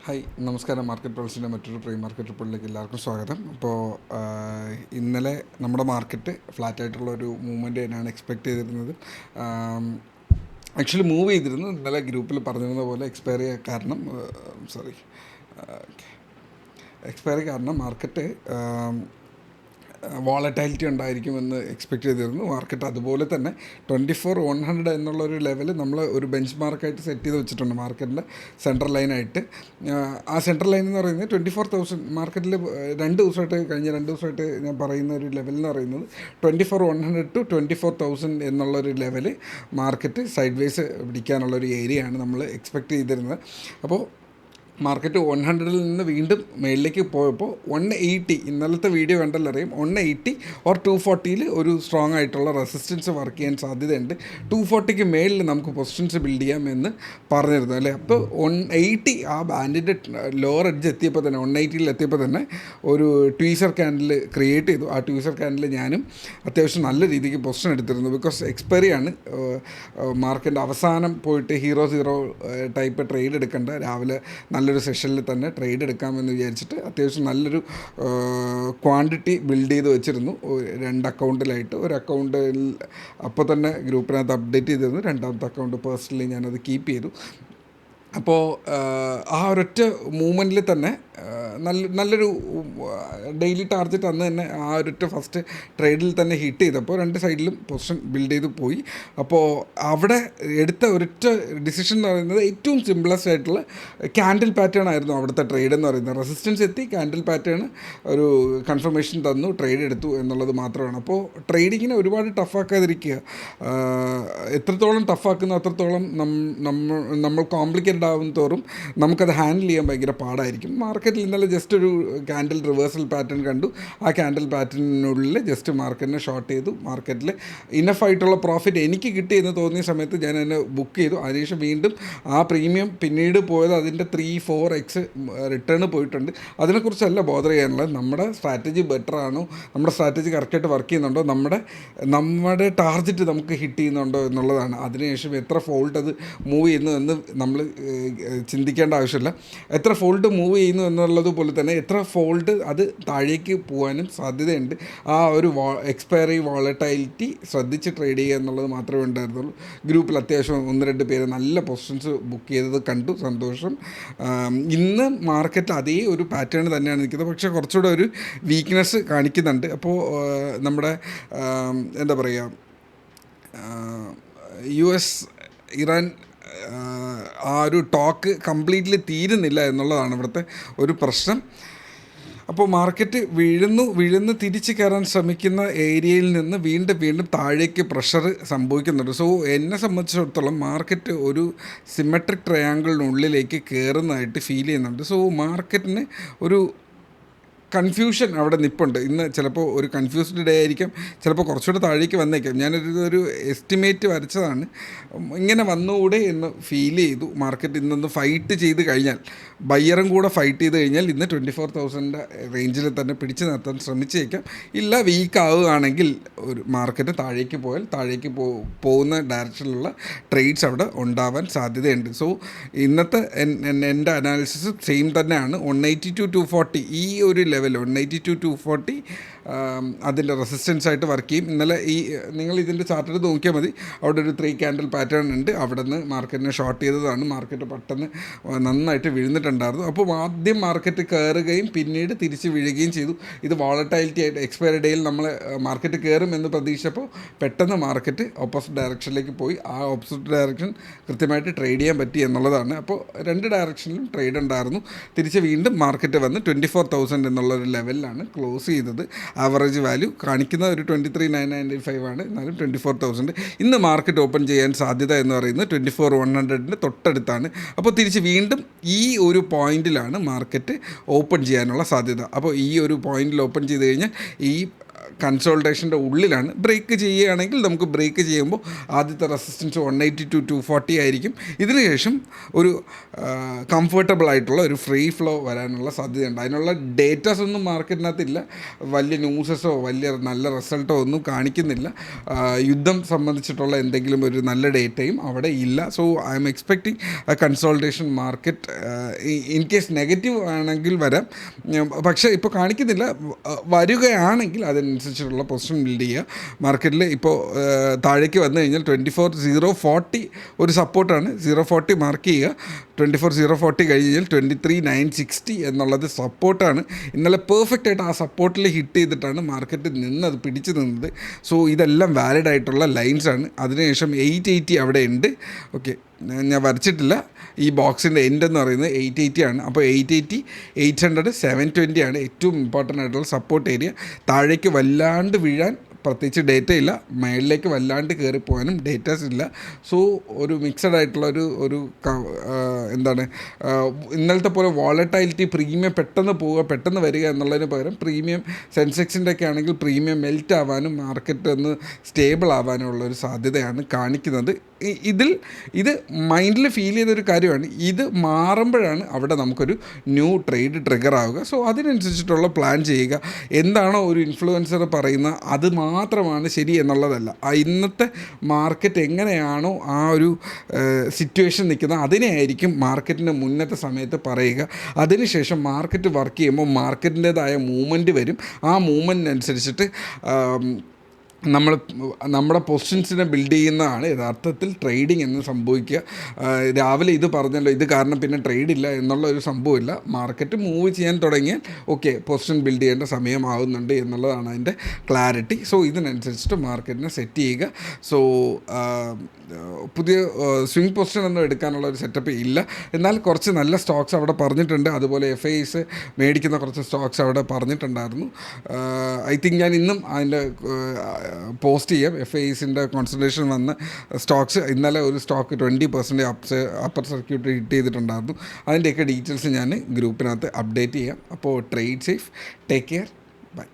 Hi നമസ്കാരം. Market പൾസിൻ്റെ മറ്റൊരു pre market റിപ്പോർട്ടിലേക്ക് എല്ലാവർക്കും സ്വാഗതം. അപ്പോൾ ഇന്നലെ നമ്മുടെ മാർക്കറ്റ് ഫ്ലാറ്റായിട്ടുള്ള ഒരു മൂവ്മെൻറ്റ് തന്നെയാണ് എക്സ്പെക്റ്റ് ചെയ്തിരുന്നത്. ആക്ച്വലി മൂവ് ചെയ്തിരുന്നു. ഇന്നലെ ഗ്രൂപ്പിൽ പറഞ്ഞിരുന്ന പോലെ എക്സ്പയറി കാരണം മാർക്കറ്റ് വോളറ്റാലിറ്റി ഉണ്ടായിരിക്കുമെന്ന് എക്സ്പെക്റ്റ് ചെയ്തിരുന്നു. മാർക്കറ്റ് അതുപോലെ തന്നെ 24,100 എന്നുള്ളൊരു ലെവൽ നമ്മൾ ഒരു ബെഞ്ച് മാർക്കായിട്ട് സെറ്റ് ചെയ്ത് വെച്ചിട്ടുണ്ട് മാർക്കറ്റിൻ്റെ സെൻട്രൽ ലൈനായിട്ട്. ആ സെൻട്രൽ ലൈൻ എന്ന് പറയുന്നത് 24,000. മാർക്കറ്റിൽ കഴിഞ്ഞ രണ്ട് ദിവസമായിട്ട് ഞാൻ പറയുന്ന ഒരു ലെവൽ എന്ന് പറയുന്നത് 24,100 to 24,000 എന്നുള്ളൊരു ലെവൽ മാർക്കറ്റ് സൈഡ് വേസ് പിടിക്കാനുള്ളൊരു ഏരിയയാണ് നമ്മൾ എക്സ്പെക്റ്റ് ചെയ്തിരുന്നത്. അപ്പോൾ മാർക്കറ്റ് 100 നിന്ന് വീണ്ടും മേളിലേക്ക് പോയപ്പോൾ 180, ഇന്നലത്തെ വീഡിയോ കണ്ടല്ലറിയും, 180 ഓർ 240 ഒരു സ്ട്രോങ് ആയിട്ടുള്ള റെസിസ്റ്റൻസ് വർക്ക് ചെയ്യാൻ സാധ്യതയുണ്ട്. 240 മേളിൽ നമുക്ക് പൊസിഷൻസ് ബിൽഡ് ചെയ്യാമെന്ന് പറഞ്ഞിരുന്നു അല്ലേ. അപ്പോൾ 180 ആ ബാൻഡിൻ്റെ ലോവർ എഡ്ജ് എത്തിയപ്പോൾ തന്നെ 180 എത്തിയപ്പോൾ തന്നെ ഒരു ട്വീസർ ക്യാൻഡിൽ ക്രിയേറ്റ് ചെയ്തു. ആ ട്വീസർ ക്യാൻഡിൽ ഞാനും അത്യാവശ്യം നല്ല രീതിക്ക് പൊസിഷൻ എടുത്തിരുന്നു. ബിക്കോസ് എക്സ്പയറിയാണ്. മാർക്കറ്റിൻ്റെ അവസാനം പോയിട്ട് ഹീറോ ടൈപ്പ് ട്രേഡ് എടുക്കേണ്ട, രാവിലെ നല്ലൊരു സെഷനിൽ തന്നെ ട്രേഡ് എടുക്കാമെന്ന് വിചാരിച്ചിട്ട് അത്യാവശ്യം നല്ലൊരു ക്വാണ്ടിറ്റി ബിൽഡ് ചെയ്ത് വെച്ചിരുന്നു. 2 അക്കൗണ്ടിലായിട്ട്. ഒരു അക്കൗണ്ടിൽ അപ്പോൾ തന്നെ ഗ്രൂപ്പിനകത്ത് അപ്ഡേറ്റ് ചെയ്തിരുന്നു. രണ്ടാമത്തെ അക്കൗണ്ട് പേഴ്സണലി ഞാനത് കീപ്പ് ചെയ്തു. അപ്പോൾ ആ ഒരൊറ്റ മൂവ്മെൻറ്റിൽ തന്നെ നല്ലൊരു ഡെയിലി ടാർഗറ്റ് അന്ന് തന്നെ ആ ഒരൊറ്റ ഫസ്റ്റ് ട്രേഡിൽ തന്നെ ഹിറ്റ് ചെയ്തപ്പോൾ രണ്ട് സൈഡിലും പൊസിഷൻ ബിൽഡ് ചെയ്ത് പോയി. അപ്പോൾ അവിടെ എടുത്ത ഒരൊറ്റ ഡിസിഷൻ എന്ന് പറയുന്നത് ഏറ്റവും സിമ്പിളസ്റ്റ് ആയിട്ടുള്ള ക്യാൻഡിൽ പാറ്റേൺ ആയിരുന്നു അവിടുത്തെ ട്രേഡ് എന്ന് പറയുന്നത്. റെസിസ്റ്റൻസ് എത്തി, ക്യാൻഡിൽ പാറ്റേൺ ഒരു കൺഫർമേഷൻ തന്നു, ട്രേഡ് എടുത്തു എന്നുള്ളത് മാത്രമാണ്. അപ്പോൾ ട്രേഡിങ്ങിനെ ഒരുപാട് ടഫാക്കാതിരിക്കുക. എത്രത്തോളം ടഫാക്കുന്നു അത്രത്തോളം നമ്മൾ കോംപ്ലിക്കേറ്റഡ് ആവും തോറും നമുക്കത് ഹാൻഡിൽ ചെയ്യാൻ ഭയങ്കര പാടായിരിക്കും. മാർക്കറ്റിൽ ഇന്നലെ ജസ്റ്റ് ഒരു ക്യാൻഡിൽ റിവേഴ്സൽ പാറ്റേൺ കണ്ടു. ആ ക്യാൻഡിൽ പാറ്റേണിനുള്ളിൽ ജസ്റ്റ് മാർക്കറ്റിനെ ഷോർട്ട് ചെയ്തു. മാർക്കറ്റിൽ ഇനഫായിട്ടുള്ള പ്രോഫിറ്റ് എനിക്ക് കിട്ടിയെന്ന് തോന്നിയ സമയത്ത് ഞാൻ അതിനെ ബുക്ക് ചെയ്തു. അതിനുശേഷം വീണ്ടും ആ പ്രീമിയം പിന്നീട് പോയത് അതിൻ്റെ 3-4x റിട്ടേൺ പോയിട്ടുണ്ട്. അതിനെക്കുറിച്ചല്ല ബോധർ ചെയ്യാനുള്ളത്. നമ്മുടെ സ്ട്രാറ്റജി ബെറ്റർ ആണോ, നമ്മുടെ സ്ട്രാറ്റജി കറക്റ്റായിട്ട് വർക്ക് ചെയ്യുന്നുണ്ടോ, നമ്മുടെ ടാർഗറ്റ് നമുക്ക് ഹിറ്റ് ചെയ്യുന്നുണ്ടോ എന്നുള്ളതാണ്. അതിനുശേഷം എത്ര ഫോൾട്ട് അത് മൂവ് ചെയ്യുന്നു എന്ന് നമ്മൾ ചിന്തിക്കേണ്ട ആവശ്യമില്ല. എത്ര ഫോൾട്ട് മൂവ് ചെയ്യുന്നു എന്നുള്ളത് പോലെ തന്നെ എത്ര ഫോൾട്ട് അത് താഴേക്ക് പോകാനും സാധ്യതയുണ്ട്. ആ ഒരു എക്സ്പയറി വോളറ്റൈലിറ്റി ശ്രദ്ധിച്ച് ട്രേഡ് ചെയ്യുക എന്നുള്ളത് മാത്രമേ ഉണ്ടായിരുന്നുള്ളൂ. ഗ്രൂപ്പിൽ അത്യാവശ്യം 1-2 പേര് നല്ല പൊസിഷൻസ് ബുക്ക് ചെയ്തത് കണ്ടു, സന്തോഷം. ഇന്ന് മാർക്കറ്റ് അതേ ഒരു പാറ്റേൺ തന്നെയാണ് നിൽക്കുന്നത്, പക്ഷേ കുറച്ചുകൂടെ ഒരു വീക്ക്നെസ് കാണിക്കുന്നുണ്ട്. അപ്പോൾ നമ്മുടെ എന്താ പറയുക, US ഇറാൻ ആ ഒരു ടോക്ക് കംപ്ലീറ്റ്ലി തീരുന്നില്ല എന്നുള്ളതാണ് ഇവിടുത്തെ ഒരു പ്രശ്നം. അപ്പോൾ മാർക്കറ്റ് വീഴുന്നു തിരിച്ച് കയറാൻ ശ്രമിക്കുന്ന ഏരിയയിൽ നിന്ന് വീണ്ടും താഴേക്ക് പ്രഷർ സംഭവിക്കുന്നുണ്ട്. സോ എന്നെ സംബന്ധിച്ചിടത്തോളം മാർക്കറ്റ് ഒരു സിമെട്രിക് ട്രയാങ്കിളിനുള്ളിലേക്ക് കയറുന്നതായിട്ട് ഫീൽ ചെയ്യുന്നുണ്ട്. സോ മാർക്കറ്റിന് ഒരു കൺഫ്യൂഷൻ അവിടെ നിൽപ്പുണ്ട്. ഇന്ന് ചിലപ്പോൾ ഒരു കൺഫ്യൂസ്ഡ് ഡേ ആയിരിക്കാം, ചിലപ്പോൾ കുറച്ചുകൂടെ താഴേക്ക് വന്നേക്കാം. ഞാനൊരു എസ്റ്റിമേറ്റ് വരച്ചതാണ്. ഇങ്ങനെ വന്നുകൂടെ എന്ന് ഫീൽ ചെയ്തു. മാർക്കറ്റ് ഇന്നൊന്ന് ഫൈറ്റ് ചെയ്ത് കഴിഞ്ഞാൽ, ബയ്യറും കൂടെ ഫൈറ്റ് ചെയ്ത് കഴിഞ്ഞാൽ ഇന്ന് 24,000 റേഞ്ചിൽ തന്നെ പിടിച്ചു നിർത്താൻ ശ്രമിച്ചേക്കാം. ഇല്ല, വീക്ക് ആവുകയാണെങ്കിൽ ഒരു മാർക്കറ്റ് താഴേക്ക് പോയാൽ പോകുന്ന ഡയറക്ഷനിലുള്ള ട്രേഡ്സ് അവിടെ ഉണ്ടാവാൻ സാധ്യതയുണ്ട്. സോ ഇന്നത്തെ എൻ്റെ അനാലിസിസ് സെയിം തന്നെയാണ്. 180 to 240 ഈ ഒരു ലെവൽ 180 to 240 അതിൻ്റെ റെസിസ്റ്റൻസ് ആയിട്ട് വർക്ക് ചെയ്യും. ഇന്നലെ നിങ്ങൾ ഇതിൻ്റെ ചാർട്ട് എടുത്ത് നോക്കിയാൽ മതി. അവിടെ ഒരു 3 ക്യാൻഡിൽ പാറ്റേൺ ഉണ്ട്. അവിടെ നിന്ന് മാർക്കറ്റിനെ ഷോർട്ട് ചെയ്തതാണ്. മാർക്കറ്റ് പെട്ടെന്ന് നന്നായിട്ട് വീഴുന്നിട്ടുണ്ടായിരുന്നു. അപ്പോൾ ആദ്യം മാർക്കറ്റ് കയറുകയും പിന്നീട് തിരിച്ച് വീഴുകയും ചെയ്തു. ഇത് വോളറ്റൈലിറ്റി ആയിട്ട് എക്സ്പയറി ഡേയിൽ നമ്മൾ മാർക്കറ്റ് കയറും എന്ന് പ്രതീക്ഷിച്ചപ്പോൾ പെട്ടെന്ന് മാർക്കറ്റ് ഓപ്പോസിറ്റ് ഡയറക്ഷനിലേക്ക് പോയി. ആ ഓപ്പോസിറ്റ് ഡയറക്ഷൻ കൃത്യമായിട്ട് ട്രേഡ് ചെയ്യാൻ പറ്റി എന്നുള്ളതാണ്. അപ്പോൾ 2 ഡയറക്ഷനിലും ട്രേഡ് ഉണ്ടായിരുന്നു. തിരിച്ച് വീണ്ടും മാർക്കറ്റ് വന്ന് 24,000 എന്നുള്ളൊരു ലെവലിലാണ് ക്ലോസ് ചെയ്തത്. ആവറേജ് വാല്യൂ കാണിക്കുന്ന ഒരു 23,995 ആണ്. എന്നാലും 24,000 ഇന്ന് മാർക്കറ്റ് ഓപ്പൺ ചെയ്യാൻ സാധ്യത എന്ന് പറയുന്നത് 24,100 തൊട്ടടുത്താണ്. അപ്പോൾ തിരിച്ച് വീണ്ടും ഈ ഒരു പോയിന്റിലാണ് മാർക്കറ്റ് ഓപ്പൺ ചെയ്യാനുള്ള സാധ്യത. അപ്പോൾ ഈ ഒരു പോയിന്റിൽ ഓപ്പൺ ചെയ്ത് കഴിഞ്ഞാൽ ഈ കൺസോൾട്ടേഷൻ്റെ ഉള്ളിലാണ്. ബ്രേക്ക് ചെയ്യുകയാണെങ്കിൽ നമുക്ക് ബ്രേക്ക് ചെയ്യുമ്പോൾ ആദ്യത്തെ റെസിസ്റ്റൻസ് 180 to 240 ആയിരിക്കും. ഇതിനുശേഷം ഒരു കംഫർട്ടബിൾ ആയിട്ടുള്ള ഒരു ഫ്രീ ഫ്ലോ വരാനുള്ള സാധ്യതയുണ്ട്. അതിനുള്ള ഡേറ്റാസ് ഒന്നും മാർക്കറ്റിനകത്തില്ല, വലിയ ന്യൂസസോ വലിയ നല്ല റിസൾട്ടോ ഒന്നും കാണിക്കുന്നില്ല. യുദ്ധം സംബന്ധിച്ചിട്ടുള്ള എന്തെങ്കിലും ഒരു നല്ല ഡേറ്റയും അവിടെ ഇല്ല. So I M expecting consultation market. In case negative ആണെങ്കിൽ വരാം, പക്ഷേ ഇപ്പോൾ കാണിക്കുന്നില്ല. വരികയാണെങ്കിൽ അതിനനുസരിച്ചുള്ള പൊസിഷൻ ബിൽഡ് ചെയ്യുക. മാർക്കറ്റിൽ ഇപ്പോൾ താഴേക്ക് വന്നു കഴിഞ്ഞാൽ 24,040 ഒരു സപ്പോർട്ടാണ്. 040 മാർക്ക് ചെയ്യുക. 24,040 കഴിഞ്ഞ് കഴിഞ്ഞാൽ 23,960 എന്നുള്ളത് സപ്പോർട്ടാണ്. ഇന്നലെ പെർഫെക്റ്റ് ആയിട്ട് ആ സപ്പോർട്ടിൽ ഹിറ്റ് ചെയ്തിട്ടാണ് മാർക്കറ്റ് നിന്നത്, പിടിച്ചു നിന്നത്. സോ ഇതെല്ലാം വാലിഡ് ആയിട്ടുള്ള ലൈൻസാണ്. അതിനുശേഷം 880 അവിടെ ഉണ്ട്. ഓക്കെ, ഞാൻ വരച്ചിട്ടില്ല. ഈ ബോക്സിൻ്റെ എൻഡ് എന്ന് പറയുന്നത് 880 ആണ്. അപ്പോൾ 880, 800, 720 ആണ് ഏറ്റവും ഇമ്പോർട്ടൻ്റ് ആയിട്ടുള്ള സപ്പോർട്ട് ഏരിയ. താഴേക്ക് വല്ലാണ്ട് വീഴാൻ പ്രത്യേകിച്ച് ഡേറ്റ ഇല്ല, മേളിലേക്ക് വല്ലാണ്ട് കയറിപ്പോകാനും ഡേറ്റാസ് ഇല്ല. സോ ഒരു മിക്സഡ് ആയിട്ടുള്ള ഒരു എന്താണ്, ഇന്നലത്തെ പോലെ വോളറ്റൈലിറ്റി പ്രീമിയം പെട്ടെന്ന് പോവുക പെട്ടെന്ന് വരിക എന്നുള്ളതിന് പകരം പ്രീമിയം സെൻസെക്സിൻ്റെ ഒക്കെ ആണെങ്കിൽ പ്രീമിയം മെൽറ്റ് ആവാനും മാർക്കറ്റ് ഒന്ന് സ്റ്റേബിൾ ആവാനും ഉള്ളൊരു സാധ്യതയാണ് കാണിക്കുന്നത്. ഇത് മൈൻഡിൽ ഫീൽ ചെയ്തൊരു കാര്യമാണ്. ഇത് മാറുമ്പോഴാണ് അവിടെ നമുക്കൊരു ന്യൂ ട്രേഡ് ട്രിഗർ ആവുക. സോ അതിനനുസരിച്ചിട്ടുള്ള പ്ലാൻ ചെയ്യുക. എന്താണോ ഒരു ഇൻഫ്ലുവൻസർ പറയുന്ന അത് മാത്രമാണ് ശരി എന്നുള്ളതല്ല. ഇന്നത്തെ മാർക്കറ്റ് എങ്ങനെയാണോ ആ ഒരു സിറ്റുവേഷൻ നിൽക്കുന്നത് അതിനെയായിരിക്കും മാർക്കറ്റിൻ്റെ മുന്നത്തെ സമയത്ത് പറയുക. അതിനുശേഷം മാർക്കറ്റ് വർക്ക് ചെയ്യുമ്പോൾ മാർക്കറ്റിൻ്റേതായ മൂവ്മെൻറ്റ് വരും. ആ മൂവ്മെൻറ്റിനനുസരിച്ചിട്ട് നമ്മുടെ പൊസിഷൻസിനെ ബിൽഡ് ചെയ്യുന്നതാണ് യഥാർത്ഥത്തിൽ ട്രേഡിംഗ് എന്ന് സംഭവിക്കുക. രാവിലെ ഇത് പറഞ്ഞല്ലോ, ഇത് കാരണം പിന്നെ ട്രേഡ് ഇല്ല എന്നുള്ള ഒരു സംഭവമില്ല. മാർക്കറ്റ് മൂവ് ചെയ്യാൻ തുടങ്ങിയാൽ ഓക്കെ, പൊസിഷൻ ബിൽഡ് ചെയ്യേണ്ട സമയമാവുന്നുണ്ട് എന്നുള്ളതാണ് അതിൻ്റെ ക്ലാരിറ്റി. സോ ഇതിനനുസരിച്ചിട്ട് മാർക്കറ്റിനെ സെറ്റ് ചെയ്യുക. സോ പുതിയ സ്വിംഗ് പൊസിഷൻ ഒന്നും എടുക്കാനുള്ള ഒരു സെറ്റപ്പ് ഇല്ല. എന്നാൽ കുറച്ച് നല്ല സ്റ്റോക്സ് അവിടെ പറഞ്ഞിട്ടുണ്ട്. അതുപോലെ FIs മേടിക്കുന്ന കുറച്ച് സ്റ്റോക്സ് അവിടെ പറഞ്ഞിട്ടുണ്ടായിരുന്നു. ഐ തിങ്ക് ഞാൻ ഇന്നും അതിൻ്റെ പോസ്റ്റ് ചെയ്യാം. FIസിൻ്റെ കോൺസെൻട്രേഷൻ വന്ന സ്റ്റോക്സ്. ഇന്നലെ ഒരു സ്റ്റോക്ക് 20% അപ്പർ സർക്യൂട്ട് ഹിറ്റ് ചെയ്തിട്ടുണ്ടായിരുന്നു. അതിൻ്റെയൊക്കെ ഡീറ്റെയിൽസ് ഞാൻ ഗ്രൂപ്പിനകത്ത് അപ്ഡേറ്റ് ചെയ്യാം. അപ്പോൾ trade safe, take care, by.